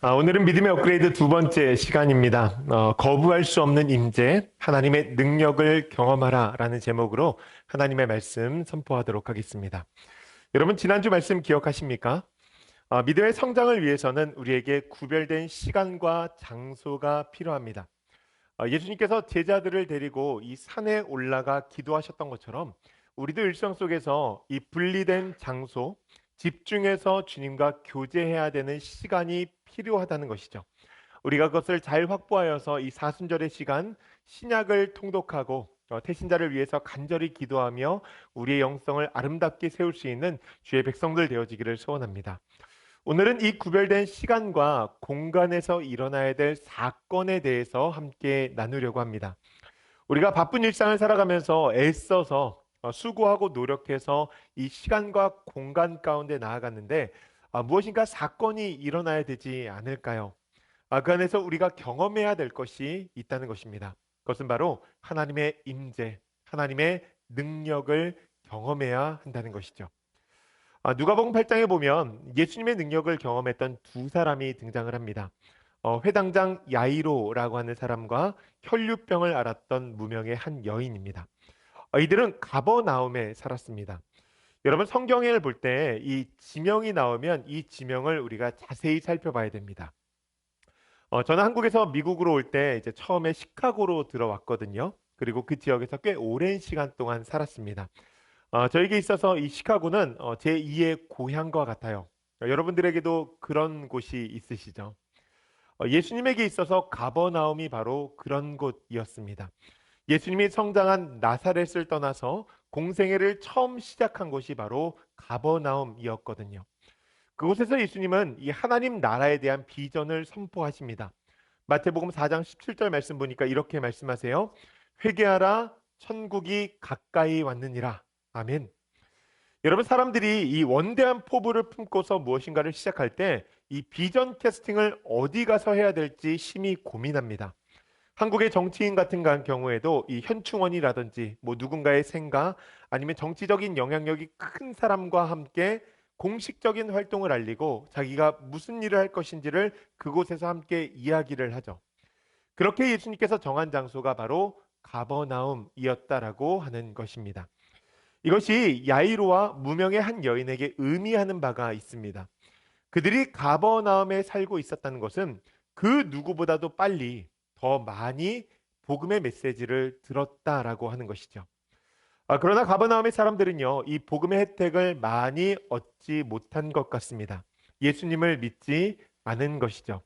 오늘은 믿음의 업그레이드 두 번째 시간입니다. 거부할 수 없는 임재, 하나님의 능력을 경험하라 라는 제목으로 하나님의 말씀 선포하도록 하겠습니다. 여러분, 지난주 말씀 기억하십니까? 믿음의 성장을 위해서는 우리에게 구별된 시간과 장소가 필요합니다. 예수님께서 제자들을 데리고 이 산에 올라가 기도하셨던 것처럼 우리도 일상 속에서 이 분리된 장소, 집중해서 주님과 교제해야 되는 시간이 필요하다는 것이죠. 우리가 그것을 잘 확보하여서 이 사순절의 시간, 신약을 통독하고 태신자를 위해서 간절히 기도하며 우리의 영성을 아름답게 세울 수 있는 주의 백성들 되어지기를 소원합니다. 오늘은 이 구별된 시간과 공간에서 일어나야 될 사건에 대해서 함께 나누려고 합니다. 우리가 바쁜 일상을 살아가면서 애써서 수고하고 노력해서 이 시간과 공간 가운데 나아갔는데 무엇인가 사건이 일어나야 되지 않을까요? 그 안에서 우리가 경험해야 될 것이 있다는 것입니다. 그것은 바로 하나님의 임재, 하나님의 능력을 경험해야 한다는 것이죠. 누가복음 8장에 보면 예수님의 능력을 경험했던 두 사람이 등장을 합니다. 회당장 야이로라고 하는 사람과 혈류병을 앓았던 무명의 한 여인입니다. 이들은 가버나움에 살았습니다. 여러분, 성경을 볼 때 이 지명이 나오면 이 지명을 우리가 자세히 살펴봐야 됩니다. 저는 한국에서 미국으로 올 때 이제 처음에 시카고로 들어왔거든요. 그리고 그 지역에서 꽤 오랜 시간 동안 살았습니다. 저에게 있어서 이 시카고는 제2의 고향과 같아요. 여러분들에게도 그런 곳이 있으시죠? 예수님에게 있어서 가버나움이 바로 그런 곳이었습니다. 예수님이 성장한 나사렛을 떠나서 공생애를 처음 시작한 곳이 바로 가버나움이었거든요. 그곳에서 예수님은 이 하나님 나라에 대한 비전을 선포하십니다. 마태복음 4장 17절 말씀 보니까 이렇게 말씀하세요. 회개하라, 천국이 가까이 왔느니라. 아멘. 여러분, 사람들이 이 원대한 포부를 품고서 무엇인가를 시작할 때 이 비전 캐스팅을 어디 가서 해야 될지 심히 고민합니다. 한국의 정치인 같은 경우에도 이 현충원이라든지 뭐 누군가의 생가 아니면 정치적인 영향력이 큰 사람과 함께 공식적인 활동을 알리고 자기가 무슨 일을 할 것인지를 그곳에서 함께 이야기를 하죠. 그렇게 예수님께서 정한 장소가 바로 가버나움이었다라고 하는 것입니다. 이것이 야이로와 무명의 한 여인에게 의미하는 바가 있습니다. 그들이 가버나움에 살고 있었다는 것은 그 누구보다도 빨리 더 많이 복음의 메시지를 들었다라고 하는 것이죠. 그러나 가버나움의 사람들은요, 이 복음의 혜택을 많이 얻지 못한 것 같습니다. 예수님을 믿지 않은 것이죠.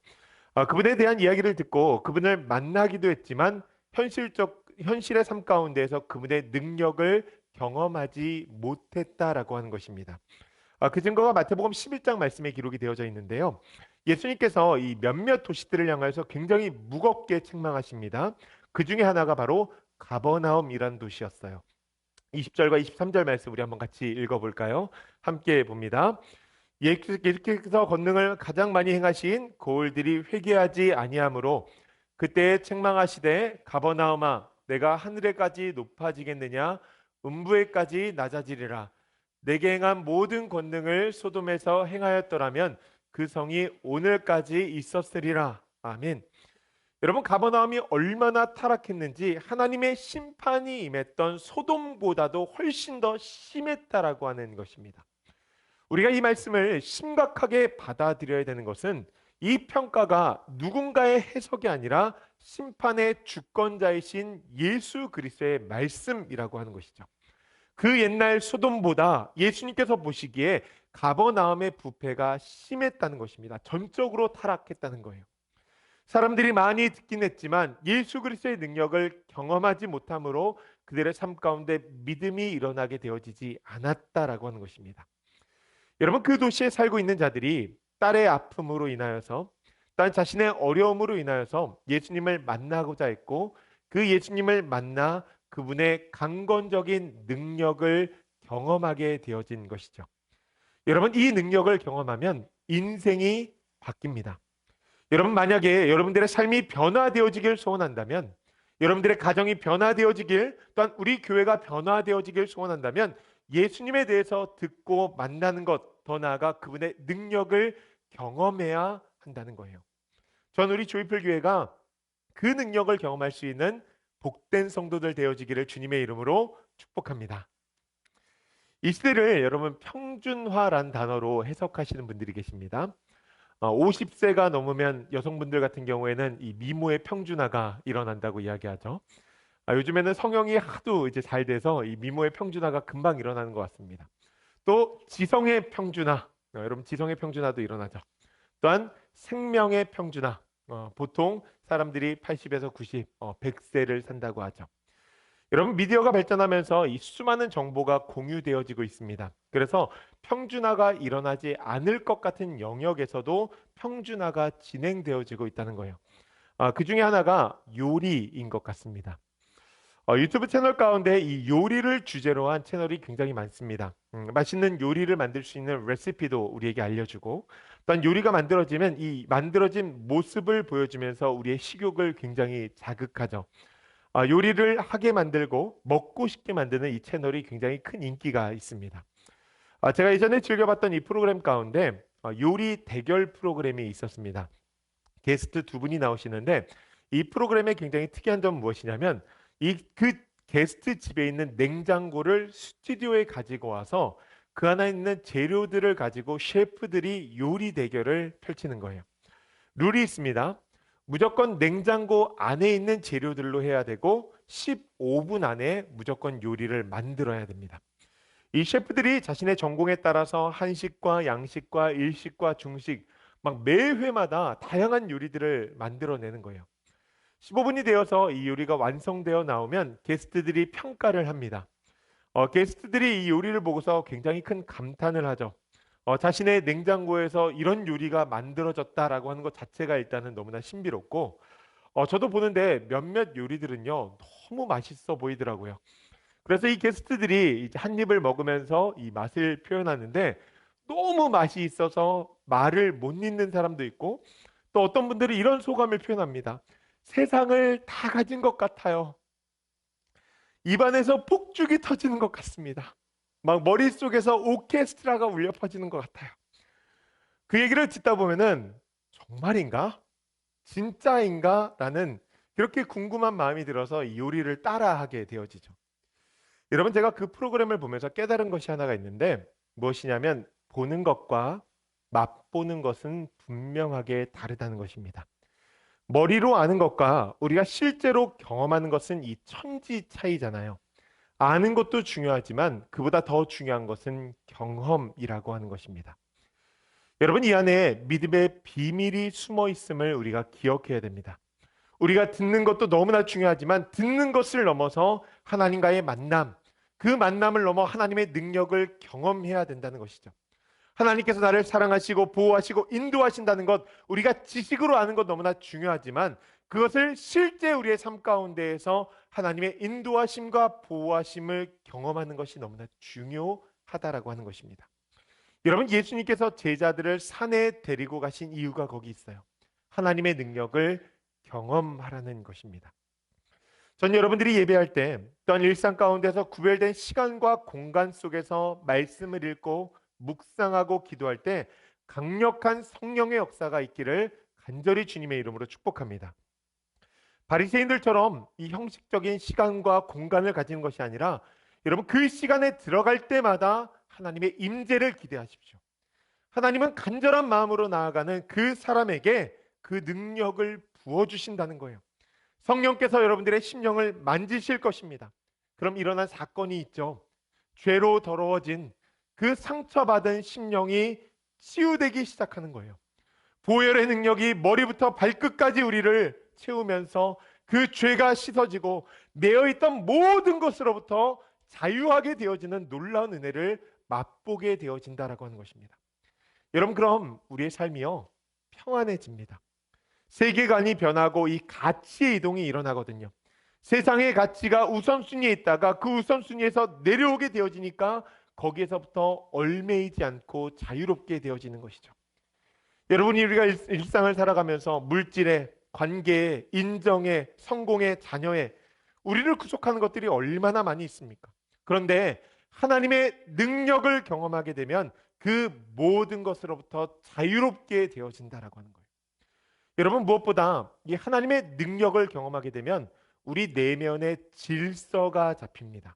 그분에 대한 이야기를 듣고 그분을 만나기도 했지만 현실의 삶 가운데에서 그분의 능력을 경험하지 못했다라고 하는 것입니다. 그 증거가 마태복음 11장 말씀에 기록이 되어져 있는데요. 예수님께서 이 몇몇 도시들을 향해서 굉장히 무겁게 책망하십니다. 그 중에 하나가 바로 가버나움이라는 도시였어요. 20절과 23절 말씀 우리 한번 같이 읽어볼까요? 함께 봅니다. 예수께서 권능을 가장 많이 행하신 고을들이 회개하지 아니하므로 그때 책망하시되 가버나움아 내가 하늘에까지 높아지겠느냐 음부에까지 낮아지리라. 내게 행한 모든 권능을 소돔에서 행하였더라면 그 성이 오늘까지 있었으리라. 아멘. 여러분, 가버나움이 얼마나 타락했는지 하나님의 심판이 임했던 소돔보다도 훨씬 더 심했다라고 하는 것입니다. 우리가 이 말씀을 심각하게 받아들여야 되는 것은 이 평가가 누군가의 해석이 아니라 심판의 주권자이신 예수 그리스도의 말씀이라고 하는 것이죠. 그 옛날 소돔보다 예수님께서 보시기에 가버나움의 부패가 심했다는 것입니다. 전적으로 타락했다는 거예요. 사람들이 많이 듣긴 했지만 예수 그리스도의 능력을 경험하지 못함으로 그들의 삶 가운데 믿음이 일어나게 되어지지 않았다라고 하는 것입니다. 여러분, 그 도시에 살고 있는 자들이 딸의 아픔으로 인하여서 딸 자신의 어려움으로 인하여서 예수님을 만나고자 했고 그 예수님을 만나 그분의 강건적인 능력을 경험하게 되어진 것이죠. 여러분, 이 능력을 경험하면 인생이 바뀝니다. 여러분, 만약에 여러분들의 삶이 변화되어지길 소원한다면, 여러분들의 가정이 변화되어지길, 또한 우리 교회가 변화되어지길 소원한다면 예수님에 대해서 듣고 만나는 것, 더 나아가 그분의 능력을 경험해야 한다는 거예요. 전 우리 조이풀 교회가 그 능력을 경험할 수 있는 복된 성도들 되어지기를 주님의 이름으로 축복합니다. 이 시대를 여러분 평준화란 단어로 해석하시는 분들이 계십니다. 50세가 넘으면 여성분들 같은 경우에는 이 미모의 평준화가 일어난다고 이야기하죠. 요즘에는 성형이 하도 이제 잘 돼서 이 미모의 평준화가 금방 일어나는 것 같습니다. 또 지성의 평준화, 여러분 지성의 평준화도 일어나죠. 또한 생명의 평준화, 보통 사람들이 80에서 90, 100세를 산다고 하죠. 여러분 미디어가 발전하면서 이 수많은 정보가 공유되어지고 있습니다. 그래서 평준화가 일어나지 않을 것 같은 영역에서도 평준화가 진행되어지고 있다는 거예요. 그 중에 하나가 요리인 것 같습니다. 유튜브 채널 가운데 이 요리를 주제로 한 채널이 굉장히 많습니다. 맛있는 요리를 만들 수 있는 레시피도 우리에게 알려주고, 또한 요리가 만들어지면 이 만들어진 모습을 보여주면서 우리의 식욕을 굉장히 자극하죠. 요리를 하게 만들고 먹고 싶게 만드는 이 채널이 굉장히 큰 인기가 있습니다. 제가 예전에 즐겨봤던 이 프로그램 가운데 요리 대결 프로그램이 있었습니다. 게스트 두 분이 나오시는데 이 프로그램의 굉장히 특이한 점은 무엇이냐면 그 게스트 집에 있는 냉장고를 스튜디오에 가지고 와서 그 안에 있는 재료들을 가지고 셰프들이 요리 대결을 펼치는 거예요. 룰이 있습니다. 무조건 냉장고 안에 있는 재료들로 해야 되고 15분 안에 무조건 요리를 만들어야 됩니다. 이 셰프들이 자신의 전공에 따라서 한식과 양식과 일식과 중식 막 매 회마다 다양한 요리들을 만들어내는 거예요. 15분이 되어서 이 요리가 완성되어 나오면 게스트들이 평가를 합니다. 게스트들이 이 요리를 보고서 굉장히 큰 감탄을 하죠. 자신의 냉장고에서 이런 요리가 만들어졌다라고 하는 것 자체가 일단은 너무나 신비롭고, 저도 보는데 몇몇 요리들은요, 너무 맛있어 보이더라고요. 그래서 이 게스트들이 이제 한 입을 먹으면서 이 맛을 표현하는데 너무 맛이 있어서 말을 못 잇는 사람도 있고, 또 어떤 분들은 이런 소감을 표현합니다. 세상을 다 가진 것 같아요. 입안에서 폭죽이 터지는 것 같습니다. 막 머릿속에서 오케스트라가 울려 퍼지는 것 같아요. 그 얘기를 듣다 보면은 정말인가? 진짜인가? 라는 그렇게 궁금한 마음이 들어서 이 요리를 따라하게 되어지죠. 여러분 제가 그 프로그램을 보면서 깨달은 것이 하나가 있는데 무엇이냐면 보는 것과 맛보는 것은 분명하게 다르다는 것입니다. 머리로 아는 것과 우리가 실제로 경험하는 것은 이 천지 차이잖아요. 아는 것도 중요하지만 그보다 더 중요한 것은 경험이라고 하는 것입니다. 여러분 이 안에 믿음의 비밀이 숨어 있음을 우리가 기억해야 됩니다. 우리가 듣는 것도 너무나 중요하지만 듣는 것을 넘어서 하나님과의 만남, 그 만남을 넘어 하나님의 능력을 경험해야 된다는 것이죠. 하나님께서 나를 사랑하시고 보호하시고 인도하신다는 것, 우리가 지식으로 아는 것 너무나 중요하지만 그것을 실제 우리의 삶 가운데에서 하나님의 인도하심과 보호하심을 경험하는 것이 너무나 중요하다라고 하는 것입니다. 여러분 예수님께서 제자들을 산에 데리고 가신 이유가 거기 있어요. 하나님의 능력을 경험하라는 것입니다. 전 여러분들이 예배할 때 또한 일상 가운데서 구별된 시간과 공간 속에서 말씀을 읽고 묵상하고 기도할 때 강력한 성령의 역사가 있기를 간절히 주님의 이름으로 축복합니다. 바리새인들처럼 이 형식적인 시간과 공간을 가지는 것이 아니라 여러분 그 시간에 들어갈 때마다 하나님의 임재를 기대하십시오. 하나님은 간절한 마음으로 나아가는 그 사람에게 그 능력을 부어주신다는 거예요. 성령께서 여러분들의 심령을 만지실 것입니다. 그럼 일어난 사건이 있죠. 죄로 더러워진 그 상처받은 심령이 치유되기 시작하는 거예요. 보혈의 능력이 머리부터 발끝까지 우리를 채우면서 그 죄가 씻어지고 매여있던 모든 것으로부터 자유하게 되어지는 놀라운 은혜를 맛보게 되어진다라고 하는 것입니다. 여러분 그럼 우리의 삶이요 평안해집니다. 세계관이 변하고 이 가치의 이동이 일어나거든요. 세상의 가치가 우선순위에 있다가 그 우선순위에서 내려오게 되어지니까 거기에서부터 얽매이지 않고 자유롭게 되어지는 것이죠. 여러분이 우리가 일상을 살아가면서 물질에, 관계에, 인정에, 성공에, 자녀에 우리를 구속하는 것들이 얼마나 많이 있습니까? 그런데 하나님의 능력을 경험하게 되면 그 모든 것으로부터 자유롭게 되어진다라고 하는 거예요. 여러분, 무엇보다 이 하나님의 능력을 경험하게 되면 우리 내면의 질서가 잡힙니다.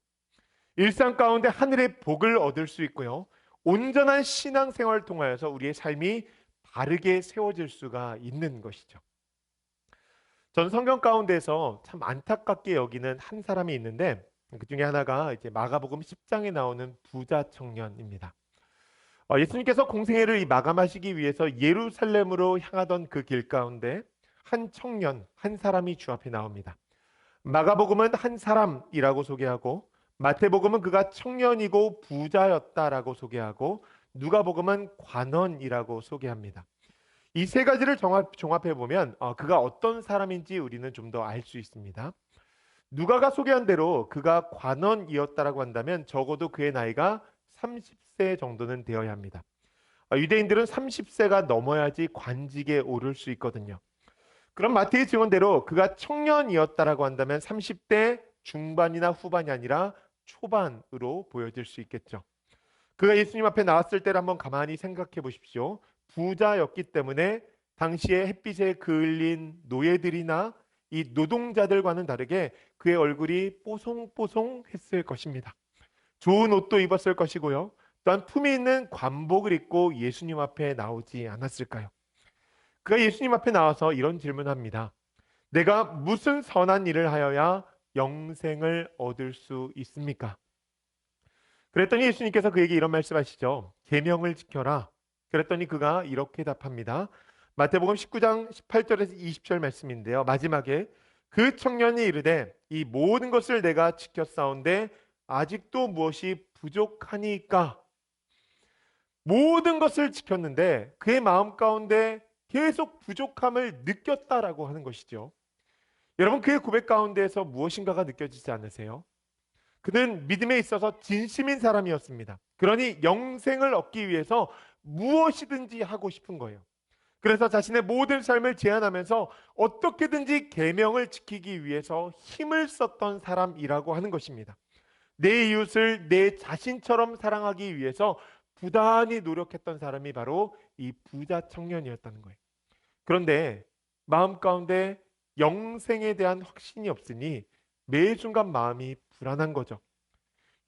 일상 가운데 하늘의 복을 얻을 수 있고요. 온전한 신앙생활을 통하여서 우리의 삶이 바르게 세워질 수가 있는 것이죠. 전 성경 가운데서 참 안타깝게 여기는 한 사람이 있는데 그 중에 하나가 이제 마가복음 10장에 나오는 부자 청년입니다. 예수님께서 공생애를 마감하시기 위해서 예루살렘으로 향하던 그 길 가운데 한 청년, 한 사람이 주 앞에 나옵니다. 마가복음은 한 사람이라고 소개하고 마태복음은 그가 청년이고 부자였다라고 소개하고 누가복음은 관원이라고 소개합니다. 이 세 가지를 종합해 보면 그가 어떤 사람인지 우리는 좀 더 알 수 있습니다. 누가가 소개한 대로 그가 관원이었다라고 한다면 적어도 그의 나이가 30세 정도는 되어야 합니다. 유대인들은 30세가 넘어야지 관직에 오를 수 있거든요. 그럼 마태의 증언대로 그가 청년이었다라고 한다면 30대 중반이나 후반이 아니라 초반으로 보여질 수 있겠죠. 그가 예수님 앞에 나왔을 때를 한번 가만히 생각해 보십시오. 부자였기 때문에 당시에 햇빛에 그을린 노예들이나 이 노동자들과는 다르게 그의 얼굴이 뽀송뽀송했을 것입니다. 좋은 옷도 입었을 것이고요. 또한 품위 있는 관복을 입고 예수님 앞에 나오지 않았을까요? 그가 예수님 앞에 나와서 이런 질문합니다. 내가 무슨 선한 일을 하여야 영생을 얻을 수 있습니까? 그랬더니 예수님께서 그에게 이런 말씀하시죠. 계명을 지켜라. 그랬더니 그가 이렇게 답합니다. 마태복음 19장 18절에서 20절 말씀인데요. 마지막에 그 청년이 이르되 이 모든 것을 내가 지켰사온데 아직도 무엇이 부족하니까? 모든 것을 지켰는데 그의 마음 가운데 계속 부족함을 느꼈다라고 하는 것이죠. 여러분, 그의 고백 가운데에서 무엇인가가 느껴지지 않으세요? 그는 믿음에 있어서 진심인 사람이었습니다. 그러니 영생을 얻기 위해서 무엇이든지 하고 싶은 거예요. 그래서 자신의 모든 삶을 제한하면서 어떻게든지 계명을 지키기 위해서 힘을 썼던 사람이라고 하는 것입니다. 내 이웃을 내 자신처럼 사랑하기 위해서 부단히 노력했던 사람이 바로 이 부자 청년이었다는 거예요. 그런데 마음 가운데 영생에 대한 확신이 없으니 매 순간 마음이 불안한 거죠.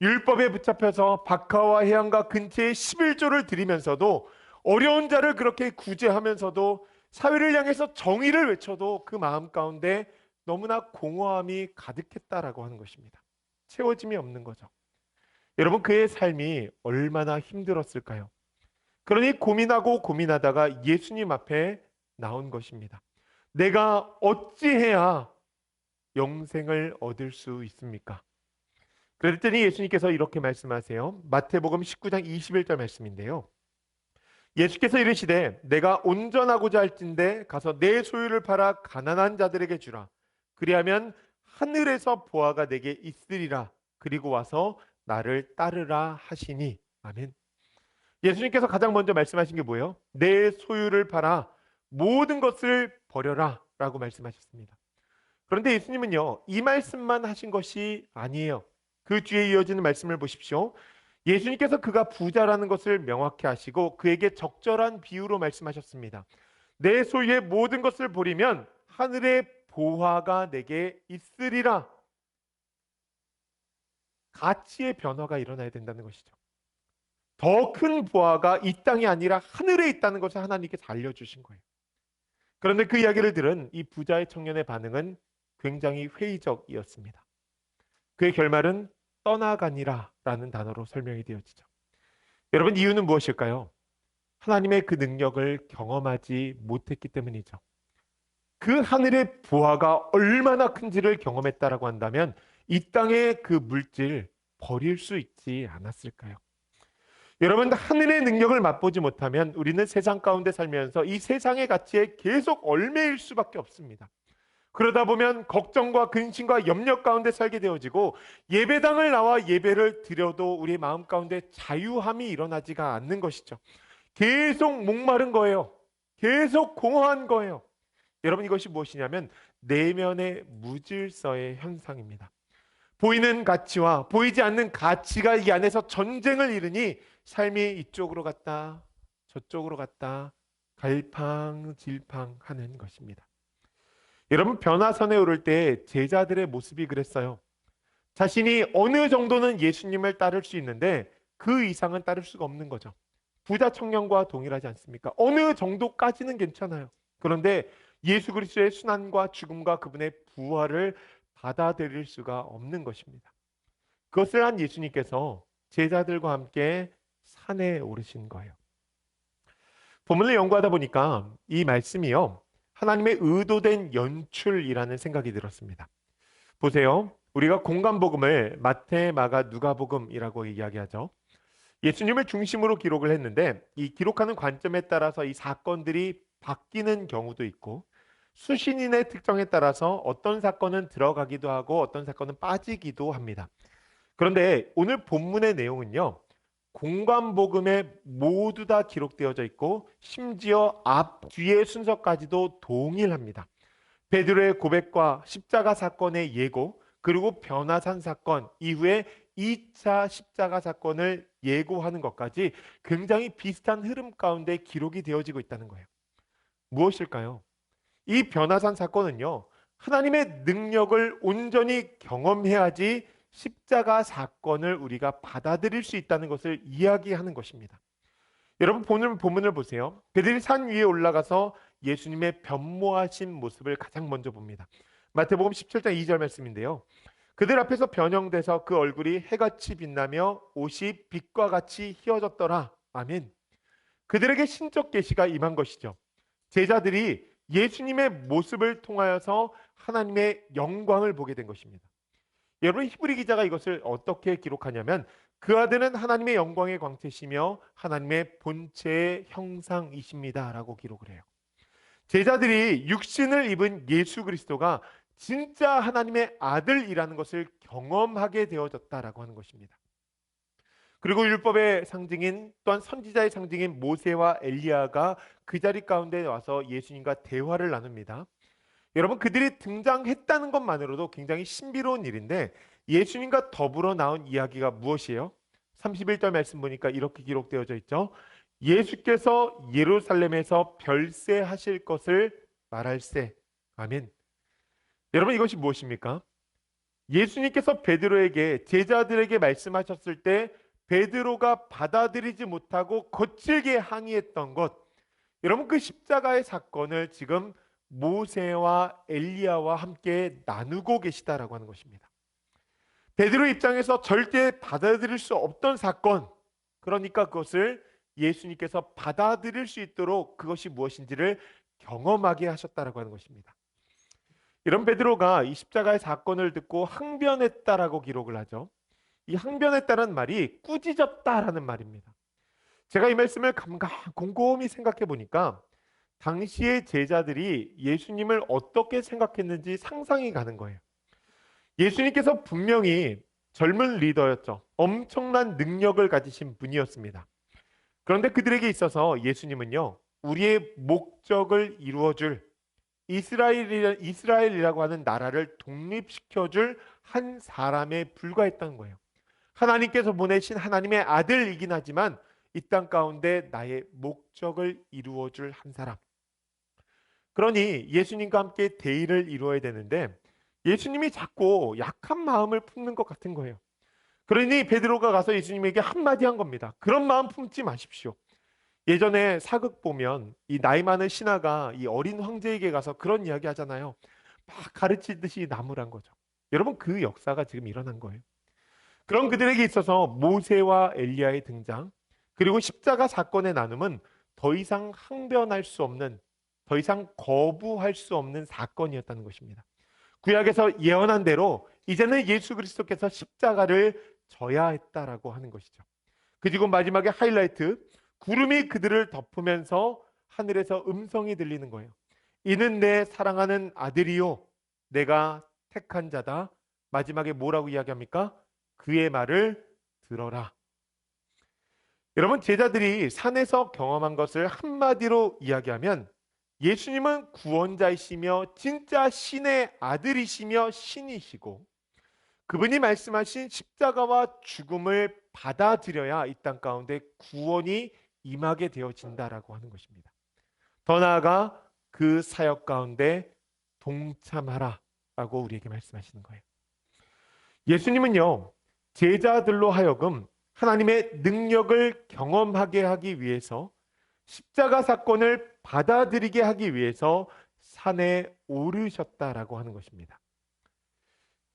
율법에 붙잡혀서 박하와 해안가 근처에 11조를 드리면서도 어려운 자를 그렇게 구제하면서도 사회를 향해서 정의를 외쳐도 그 마음 가운데 너무나 공허함이 가득했다라고 하는 것입니다. 채워짐이 없는 거죠. 여러분, 그의 삶이 얼마나 힘들었을까요? 그러니 고민하고 고민하다가 예수님 앞에 나온 것입니다. 내가 어찌해야 영생을 얻을 수 있습니까? 그랬더니 예수님께서 이렇게 말씀하세요. 마태복음 19장 21절 말씀인데요. 예수께서 이르시되 내가 온전하고자 할진대 가서 내 소유를 팔아 가난한 자들에게 주라. 그리하면 하늘에서 보화가 내게 있으리라. 그리고 와서 나를 따르라 하시니. 아멘. 예수님께서 가장 먼저 말씀하신 게 뭐예요? 내 소유를 팔아 모든 것을 버려라 라고 말씀하셨습니다. 그런데 예수님은요, 이 말씀만 하신 것이 아니에요. 그 뒤에 이어지는 말씀을 보십시오. 예수님께서 그가 부자라는 것을 명확히 하시고 그에게 적절한 비유로 말씀하셨습니다. 내 소유의 모든 것을 버리면 하늘의 보화가 내게 있으리라. 가치의 변화가 일어나야 된다는 것이죠. 더 큰 보화가 이 땅이 아니라 하늘에 있다는 것을 하나님께서 알려주신 거예요. 그런데 그 이야기를 들은 이 부자의 청년의 반응은 굉장히 회의적이었습니다. 그의 결말은 떠나가니라 라는 단어로 설명이 되어지죠. 여러분, 이유는 무엇일까요? 하나님의 그 능력을 경험하지 못했기 때문이죠. 그 하늘의 보화가 얼마나 큰지를 경험했다라고 한다면 이 땅의 그 물질 버릴 수 있지 않았을까요? 여러분, 하늘의 능력을 맛보지 못하면 우리는 세상 가운데 살면서 이 세상의 가치에 계속 얽매일 수밖에 없습니다. 그러다 보면 걱정과 근심과 염려 가운데 살게 되어지고 예배당을 나와 예배를 드려도 우리 마음 가운데 자유함이 일어나지가 않는 것이죠. 계속 목마른 거예요. 계속 공허한 거예요. 여러분, 이것이 무엇이냐면 내면의 무질서의 현상입니다. 보이는 가치와 보이지 않는 가치가 이 안에서 전쟁을 이루니 삶이 이쪽으로 갔다 저쪽으로 갔다 갈팡질팡하는 것입니다. 여러분, 변화선에 오를 때 제자들의 모습이 그랬어요. 자신이 어느 정도는 예수님을 따를 수 있는데 그 이상은 따를 수가 없는 거죠. 부자 청년과 동일하지 않습니까? 어느 정도까지는 괜찮아요. 그런데 예수 그리스도의 순환과 죽음과 그분의 부활을 받아들일 수가 없는 것입니다. 그것을 한 예수님께서 제자들과 함께 산에 오르신 거예요. 본문을 연구하다 보니까 이 말씀이요, 하나님의 의도된 연출이라는 생각이 들었습니다. 보세요. 우리가 공간복음을 마태, 마가, 누가복음이라고 이야기하죠. 예수님을 중심으로 기록을 했는데 이 기록하는 관점에 따라서 이 사건들이 바뀌는 경우도 있고 수신인의 특성에 따라서 어떤 사건은 들어가기도 하고 어떤 사건은 빠지기도 합니다. 그런데 오늘 본문의 내용은요, 공관복음에 모두 다 기록되어져 있고 심지어 앞 뒤의 순서까지도 동일합니다. 베드로의 고백과 십자가 사건의 예고, 그리고 변화산 사건 이후에 2차 십자가 사건을 예고하는 것까지 굉장히 비슷한 흐름 가운데 기록이 되어지고 있다는 거예요. 무엇일까요? 이 변화산 사건은요, 하나님의 능력을 온전히 경험해야지 십자가 사건을 우리가 받아들일 수 있다는 것을 이야기하는 것입니다. 여러분, 본문을 보세요. 그들이 산 위에 올라가서 예수님의 변모하신 모습을 가장 먼저 봅니다. 마태복음 17장 2절 말씀인데요. 그들 앞에서 변형돼서 그 얼굴이 해같이 빛나며 옷이 빛과 같이 휘어졌더라. 아멘. 그들에게 신적 계시가 임한 것이죠. 제자들이 예수님의 모습을 통하여서 하나님의 영광을 보게 된 것입니다. 여러분, 히브리 기자가 이것을 어떻게 기록하냐면 그 아들은 하나님의 영광의 광채시며 하나님의 본체의 형상이십니다 라고 기록을 해요. 제자들이 육신을 입은 예수 그리스도가 진짜 하나님의 아들이라는 것을 경험하게 되어졌다라고 하는 것입니다. 그리고 율법의 상징인 또한 선지자의 상징인 모세와 엘리야가 그 자리 가운데 와서 예수님과 대화를 나눕니다. 여러분, 그들이 등장했다는 것만으로도 굉장히 신비로운 일인데 예수님과 더불어 나온 이야기가 무엇이에요? 31절 말씀 보니까 이렇게 기록되어져 있죠. 예수께서 예루살렘에서 별세하실 것을 말할세. 아멘. 여러분, 이것이 무엇입니까? 예수님께서 베드로에게 제자들에게 말씀하셨을 때 베드로가 받아들이지 못하고 거칠게 항의했던 것, 여러분, 그 십자가의 사건을 지금 모세와 엘리야와 함께 나누고 계시다라고 하는 것입니다. 베드로 입장에서 절대 받아들일 수 없던 사건, 그러니까 그것을 예수님께서 받아들일 수 있도록 그것이 무엇인지를 경험하게 하셨다라고 하는 것입니다. 이런 베드로가 이 십자가의 사건을 듣고 항변했다라고 기록을 하죠. 이 항변했다는 말이 꾸짖었다라는 말입니다. 제가 이 말씀을 곰곰이 생각해 보니까 당시의 제자들이 예수님을 어떻게 생각했는지 상상이 가는 거예요. 예수님께서 분명히 젊은 리더였죠. 엄청난 능력을 가지신 분이었습니다. 그런데 그들에게 있어서 예수님은요, 우리의 목적을 이루어줄 이스라엘이라고 하는 나라를 독립시켜줄 한 사람에 불과했던 거예요. 하나님께서 보내신 하나님의 아들이긴 하지만 이 땅 가운데 나의 목적을 이루어줄 한 사람. 그러니 예수님과 함께 대의를 이루어야 되는데 예수님이 자꾸 약한 마음을 품는 것 같은 거예요. 그러니 베드로가 가서 예수님에게 한마디 한 겁니다. 그런 마음 품지 마십시오. 예전에 사극 보면 이 나이 많은 신하가 이 어린 황제에게 가서 그런 이야기 하잖아요. 막 가르치듯이 나무란 거죠. 여러분, 그 역사가 지금 일어난 거예요. 그런 그들에게 있어서 모세와 엘리야의 등장, 그리고 십자가 사건의 나눔은 더 이상 항변할 수 없는, 더 이상 거부할 수 없는 사건이었다는 것입니다. 구약에서 예언한 대로 이제는 예수 그리스도께서 십자가를 져야 했다라고 하는 것이죠. 그리고 마지막에 하이라이트, 구름이 그들을 덮으면서 하늘에서 음성이 들리는 거예요. 이는 내 사랑하는 아들이요 내가 택한 자다. 마지막에 뭐라고 이야기합니까? 그의 말을 들어라. 여러분, 제자들이 산에서 경험한 것을 한마디로 이야기하면 예수님은 구원자이시며 진짜 신의 아들이시며 신이시고 그분이 말씀하신 십자가와 죽음을 받아들여야 이 땅 가운데 구원이 임하게 되어진다라고 하는 것입니다. 더 나아가 그 사역 가운데 동참하라라고 우리에게 말씀하시는 거예요. 예수님은요, 제자들로 하여금 하나님의 능력을 경험하게 하기 위해서 십자가 사건을 받아들이게 하기 위해서 산에 오르셨다라고 하는 것입니다.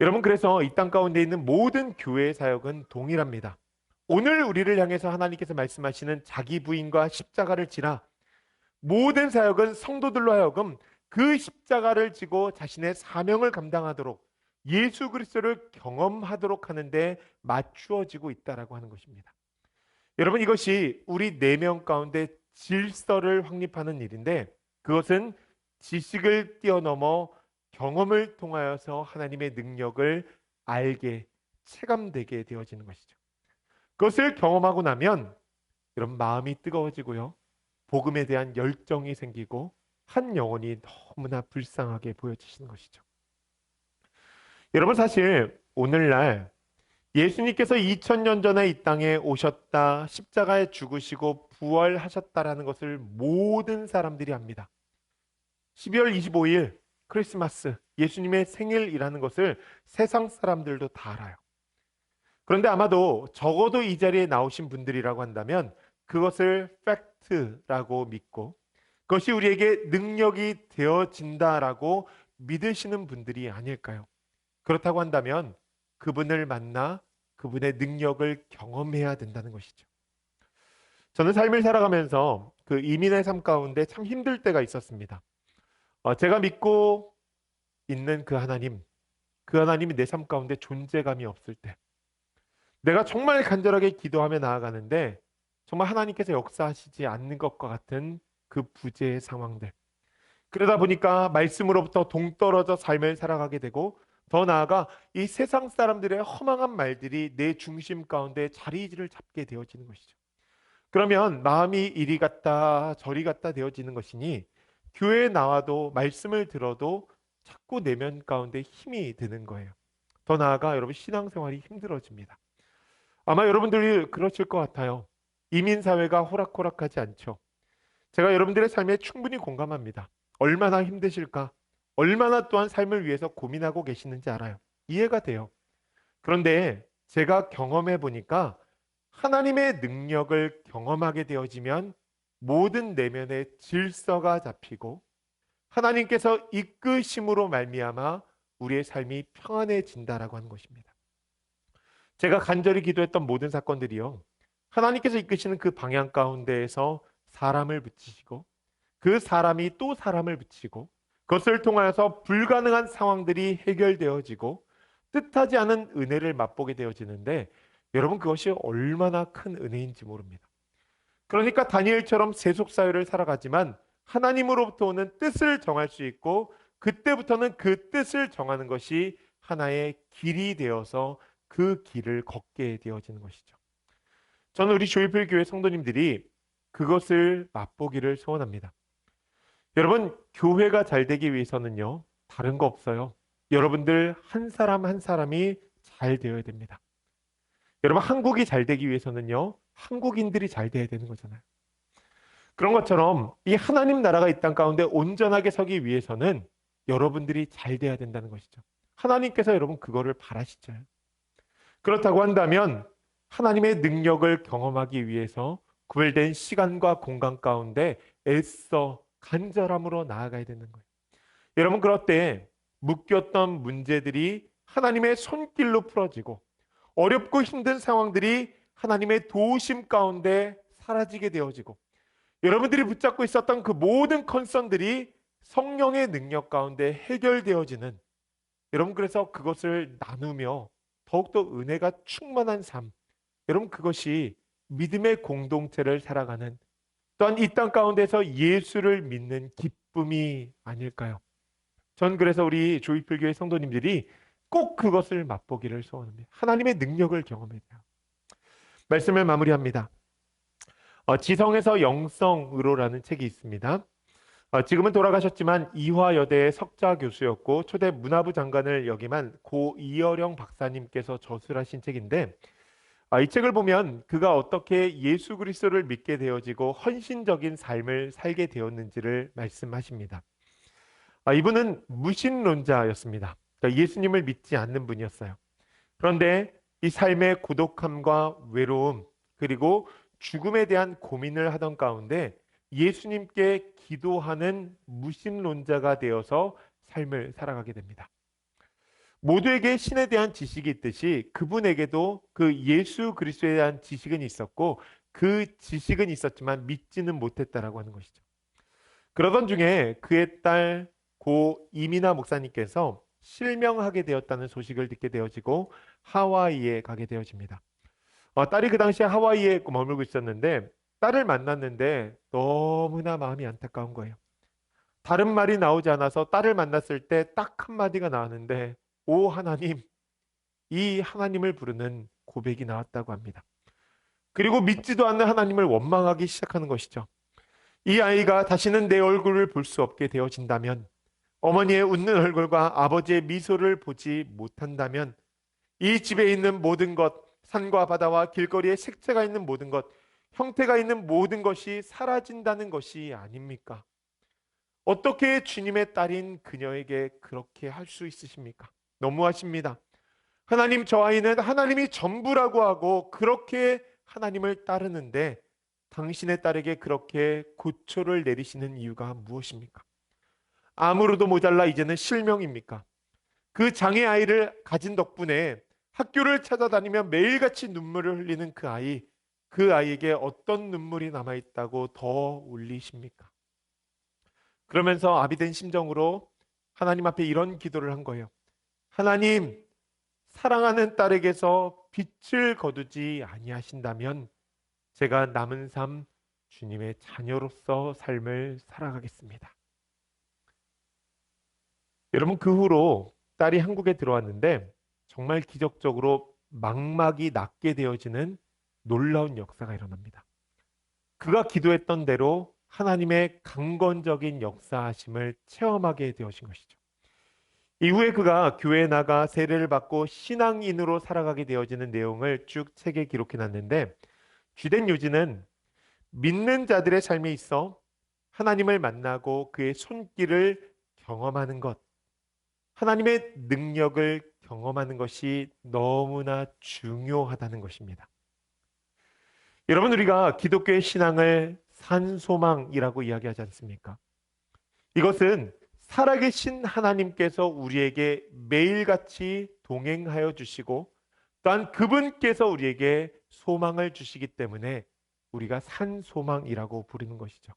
여러분, 그래서 이 땅 가운데 있는 모든 교회의 사역은 동일합니다. 오늘 우리를 향해서 하나님께서 말씀하시는 자기 부인과 십자가를 지라, 모든 사역은 성도들로 하여금 그 십자가를 지고 자신의 사명을 감당하도록 예수 그리스도를 경험하도록 하는데 맞추어지고 있다라고 하는 것입니다. 여러분, 이것이 우리 4명 가운데 질서를 확립하는 일인데, 그것은 지식을 뛰어넘어 경험을 통하여서 하나님의 능력을 알게, 체감되게 되어지는 것이죠. 그것을 경험하고 나면 여러분, 마음이 뜨거워지고요, 복음에 대한 열정이 생기고 한 영혼이 너무나 불쌍하게 보여지시는 것이죠. 여러분, 사실 오늘날 예수님께서 2000년 전에 이 땅에 오셨다, 십자가에 죽으시고 부활하셨다라는 것을 모든 사람들이 압니다. 12월 25일 크리스마스, 예수님의 생일이라는 것을 세상 사람들도 다 알아요. 그런데 아마도 적어도 이 자리에 나오신 분들이라고 한다면 그것을 팩트라고 믿고 그것이 우리에게 능력이 되어진다라고 믿으시는 분들이 아닐까요? 그렇다고 한다면 그분을 만나 그분의 능력을 경험해야 된다는 것이죠. 저는 삶을 살아가면서 그 이민의 삶 가운데 참 힘들 때가 있었습니다. 제가 믿고 있는 그 하나님이 내 삶 가운데 존재감이 없을 때, 내가 정말 간절하게 기도하며 나아가는데 정말 하나님께서 역사하시지 않는 것과 같은 그 부재의 상황들, 그러다 보니까 말씀으로부터 동떨어져 삶을 살아가게 되고, 더 나아가 이 세상 사람들의 허망한 말들이 내 중심 가운데 자리를 잡게 되어지는 것이죠. 그러면 마음이 이리 갔다 저리 갔다 되어지는 것이니 교회에 나와도 말씀을 들어도 자꾸 내면 가운데 힘이 드는 거예요. 더 나아가 여러분, 신앙생활이 힘들어집니다. 아마 여러분들이 그러실 것 같아요. 이민사회가 호락호락하지 않죠. 제가 여러분들의 삶에 충분히 공감합니다. 얼마나 힘드실까? 얼마나 또한 삶을 위해서 고민하고 계시는지 알아요. 이해가 돼요. 그런데 제가 경험해 보니까 하나님의 능력을 경험하게 되어지면 모든 내면의 질서가 잡히고 하나님께서 이끄심으로 말미암아 우리의 삶이 평안해진다라고 하는 것입니다. 제가 간절히 기도했던 모든 사건들이요, 하나님께서 이끄시는 그 방향 가운데에서 사람을 붙이시고 그 사람이 또 사람을 붙이고 그것을 통하여서 불가능한 상황들이 해결되어지고 뜻하지 않은 은혜를 맛보게 되어지는데, 여러분, 그것이 얼마나 큰 은혜인지 모릅니다. 그러니까 다니엘처럼 세속 사회를 살아가지만 하나님으로부터 오는 뜻을 정할 수 있고 그때부터는 그 뜻을 정하는 것이 하나의 길이 되어서 그 길을 걷게 되어지는 것이죠. 저는 우리 조이필 교회 성도님들이 그것을 맛보기를 소원합니다. 여러분, 교회가 잘 되기 위해서는요, 다른 거 없어요. 여러분들 한 사람 한 사람이 잘 되어야 됩니다. 여러분, 한국이 잘 되기 위해서는요, 한국인들이 잘 돼야 되는 거잖아요. 그런 것처럼 이 하나님 나라가 이 땅 가운데 온전하게 서기 위해서는 여러분들이 잘 돼야 된다는 것이죠. 하나님께서 여러분 그거를 바라시죠. 그렇다고 한다면 하나님의 능력을 경험하기 위해서 구별된 시간과 공간 가운데 애써 간절함으로 나아가야 되는 거예요. 여러분, 그럴 때 묶였던 문제들이 하나님의 손길로 풀어지고 어렵고 힘든 상황들이 하나님의 도우심 가운데 사라지게 되어지고 여러분들이 붙잡고 있었던 그 모든 컨선들이 성령의 능력 가운데 해결되어지는, 여러분, 그래서 그것을 나누며 더욱더 은혜가 충만한 삶, 여러분, 그것이 믿음의 공동체를 살아가는, 또한 이 땅 가운데서 예수를 믿는 기쁨이 아닐까요? 전 그래서 우리 조이필교회 성도님들이 꼭 그것을 맛보기를 소원합니다. 하나님의 능력을 경험해야 돼요. 말씀을 마무리합니다. 지성에서 영성으로라는 책이 있습니다. 지금은 돌아가셨지만 이화여대의 석좌 교수였고 초대 문화부 장관을 역임한 고 이어령 박사님께서 저술하신 책인데, 이 책을 보면 그가 어떻게 예수 그리스도를 믿게 되어지고 헌신적인 삶을 살게 되었는지를 말씀하십니다. 이분은 무신론자였습니다. 그러니까 예수님을 믿지 않는 분이었어요. 그런데 이 삶의 고독함과 외로움, 그리고 죽음에 대한 고민을 하던 가운데 예수님께 기도하는 무신론자가 되어서 삶을 살아가게 됩니다. 모두에게 신에 대한 지식이 있듯이 그분에게도 그 예수 그리스도에 대한 지식은 있었고 그 지식은 있었지만 믿지는 못했다라고 하는 것이죠. 그러던 중에 그의 딸 고 이미나 목사님께서 실명하게 되었다는 소식을 듣게 되어지고 하와이에 가게 되어집니다. 딸이 그 당시에 하와이에 머물고 있었는데 딸을 만났는데 너무나 마음이 안타까운 거예요. 다른 말이 나오지 않아서 딸을 만났을 때 딱 한마디가 나왔는데 오 하나님, 이 하나님을 부르는 고백이 나왔다고 합니다. 그리고 믿지도 않는 하나님을 원망하기 시작하는 것이죠. 이 아이가 다시는 내 얼굴을 볼 수 없게 되어진다면, 어머니의 웃는 얼굴과 아버지의 미소를 보지 못한다면, 이 집에 있는 모든 것, 산과 바다와 길거리에 색채가 있는 모든 것, 형태가 있는 모든 것이 사라진다는 것이 아닙니까? 어떻게 주님의 딸인 그녀에게 그렇게 할 수 있으십니까? 너무하십니다. 하나님, 저 아이는 하나님이 전부라고 하고 그렇게 하나님을 따르는데 당신의 딸에게 그렇게 고초를 내리시는 이유가 무엇입니까? 아무로도 모자라 이제는 실명입니까? 그 장애 아이를 가진 덕분에 학교를 찾아다니며 매일같이 눈물을 흘리는 그 아이, 그 아이에게 어떤 눈물이 남아있다고 더 울리십니까? 그러면서 아비된 심정으로 하나님 앞에 이런 기도를 한 거예요. 하나님, 사랑하는 딸에게서 빛을 거두지 아니하신다면 제가 남은 삶 주님의 자녀로서 삶을 살아가겠습니다. 여러분, 그 후로 딸이 한국에 들어왔는데 정말 기적적으로 망막이 낫게 되어지는 놀라운 역사가 일어납니다. 그가 기도했던 대로 하나님의 강건적인 역사하심을 체험하게 되어진 것이죠. 이후에 그가 교회에 나가 세례를 받고 신앙인으로 살아가게 되어지는 내용을 쭉 책에 기록해 놨는데, 주된 요지는 믿는 자들의 삶에 있어 하나님을 만나고 그의 손길을 경험하는 것, 하나님의 능력을 경험하는 것이 너무나 중요하다는 것입니다. 여러분, 우리가 기독교의 신앙을 산소망이라고 이야기하지 않습니까? 이것은 살아계신 하나님께서 우리에게 매일같이 동행하여 주시고 또한 그분께서 우리에게 소망을 주시기 때문에 우리가 산소망이라고 부르는 것이죠.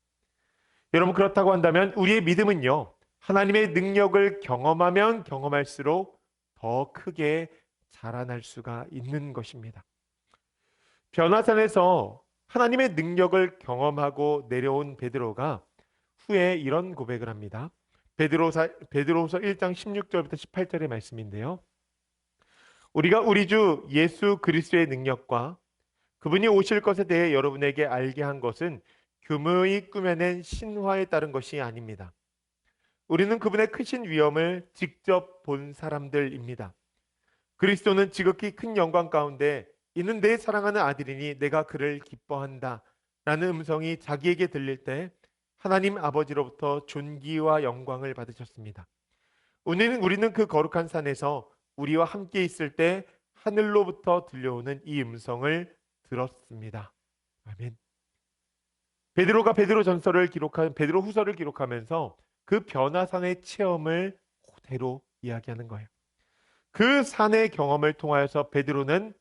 여러분, 그렇다고 한다면 우리의 믿음은요, 하나님의 능력을 경험하면 경험할수록 더 크게 자라날 수가 있는 것입니다. 변화산에서 하나님의 능력을 경험하고 내려온 베드로가 후에 이런 고백을 합니다. 베드로서 1장 16절부터 18절의 말씀인데요. 우리가 우리 주 예수 그리스도의 능력과 그분이 오실 것에 대해 여러분에게 알게 한 것은 교묘히 꾸며낸 신화에 따른 것이 아닙니다. 우리는 그분의 크신 위엄을 직접 본 사람들입니다. 그리스도는 지극히 큰 영광 가운데 이는 내 사랑하는 아들이니 내가 그를 기뻐한다 라는 음성이 자기에게 들릴 때 하나님 아버지로부터 존귀와 영광을 받으셨습니다. 우리는 그 거룩한 산에서 우리와 함께 있을 때 하늘로부터 들려오는 이 음성을 들었습니다. 아멘. 베드로가 베드로 후서를 기록하면서 그 변화산의 체험을 그대로 이야기하는 거예요. 그 산의 경험을 통하여서 베드로는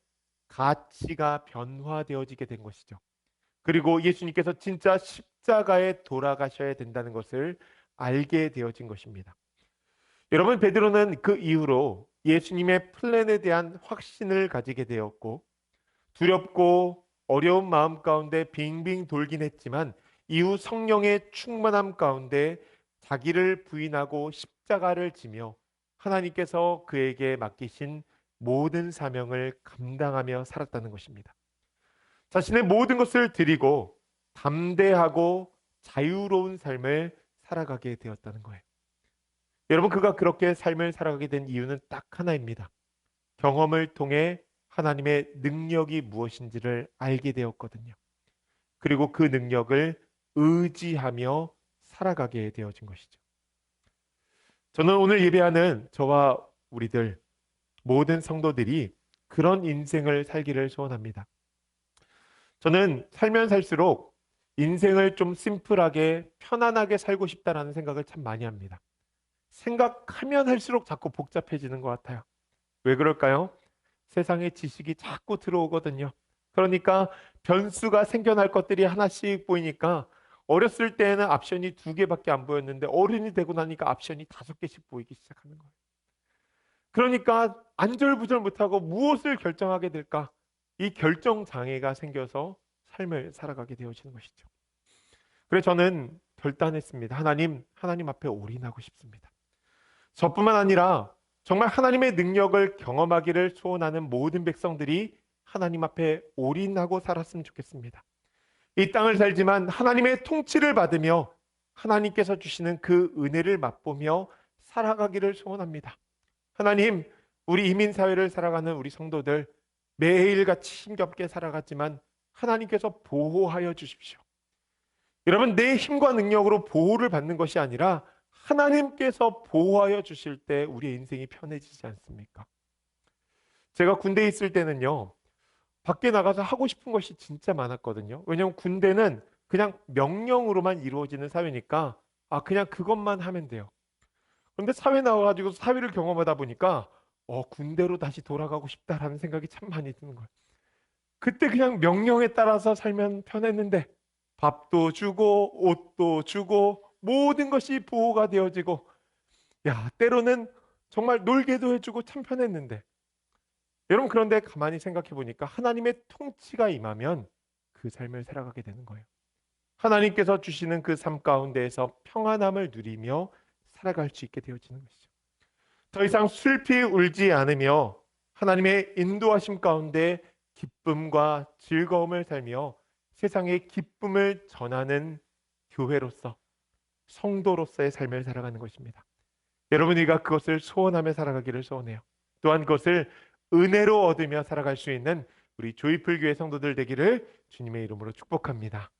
가치가 변화되어지게 된 것이죠. 그리고 예수님께서 진짜 십자가에 돌아가셔야 된다는 것을 알게 되어진 것입니다. 여러분, 베드로는 그 이후로 예수님의 플랜에 대한 확신을 가지게 되었고 두렵고 어려운 마음 가운데 빙빙 돌긴 했지만 이후 성령의 충만함 가운데 자기를 부인하고 십자가를 지며 하나님께서 그에게 맡기신 모든 사명을 감당하며 살았다는 것입니다. 자신의 모든 것을 드리고 담대하고 자유로운 삶을 살아가게 되었다는 거예요. 여러분, 그가 그렇게 삶을 살아가게 된 이유는 딱 하나입니다. 경험을 통해 하나님의 능력이 무엇인지를 알게 되었거든요. 그리고 그 능력을 의지하며 살아가게 되어진 것이죠. 저는 오늘 예배하는 저와 우리들 모든 성도들이 그런 인생을 살기를 소원합니다. 저는 살면 살수록 인생을 좀 심플하게 편안하게 살고 싶다라는 생각을 참 많이 합니다. 생각하면 할수록 자꾸 복잡해지는 것 같아요. 왜 그럴까요? 세상에 지식이 자꾸 들어오거든요. 그러니까 변수가 생겨날 것들이 하나씩 보이니까 어렸을 때는 옵션이 두 개밖에 안 보였는데 어른이 되고 나니까 옵션이 다섯 개씩 보이기 시작하는 거예요. 그러니까 안절부절 못하고 무엇을 결정하게 될까? 이 결정 장애가 생겨서 삶을 살아가게 되어지는 것이죠. 그래서 저는 결단했습니다. 하나님 앞에 올인하고 싶습니다. 저뿐만 아니라 정말 하나님의 능력을 경험하기를 소원하는 모든 백성들이 하나님 앞에 올인하고 살았으면 좋겠습니다. 이 땅을 살지만 하나님의 통치를 받으며 하나님께서 주시는 그 은혜를 맛보며 살아가기를 소원합니다. 하나님, 우리 이민사회를 살아가는 우리 성도들 매일같이 힘겹게 살아갔지만 하나님께서 보호하여 주십시오. 여러분, 내 힘과 능력으로 보호를 받는 것이 아니라 하나님께서 보호하여 주실 때 우리의 인생이 편해지지 않습니까? 제가 군대에 있을 때는요, 밖에 나가서 하고 싶은 것이 진짜 많았거든요. 왜냐하면 군대는 그냥 명령으로만 이루어지는 사회니까, 그냥 그것만 하면 돼요. 그런데 사회 나와가지고 사회를 경험하다 보니까, 군대로 다시 돌아가고 싶다라는 생각이 참 많이 드는 거예요. 그때 그냥 명령에 따라서 살면 편했는데, 밥도 주고, 옷도 주고, 모든 것이 보호가 되어지고, 때로는 정말 놀게도 해주고 참 편했는데, 여러분, 그런데 가만히 생각해 보니까 하나님의 통치가 임하면 그 삶을 살아가게 되는 거예요. 하나님께서 주시는 그 삶 가운데에서 평안함을 누리며 살아갈 수 있게 되어지는 것이죠. 더 이상 슬피 울지 않으며 하나님의 인도하심 가운데 기쁨과 즐거움을 살며 세상에 기쁨을 전하는 교회로서, 성도로서의 삶을 살아가는 것입니다. 여러분이가 그것을 소원하며 살아가기를 소원해요. 또한 그것을 은혜로 얻으며 살아갈 수 있는 우리 조이풀 교회 성도들 되기를 주님의 이름으로 축복합니다.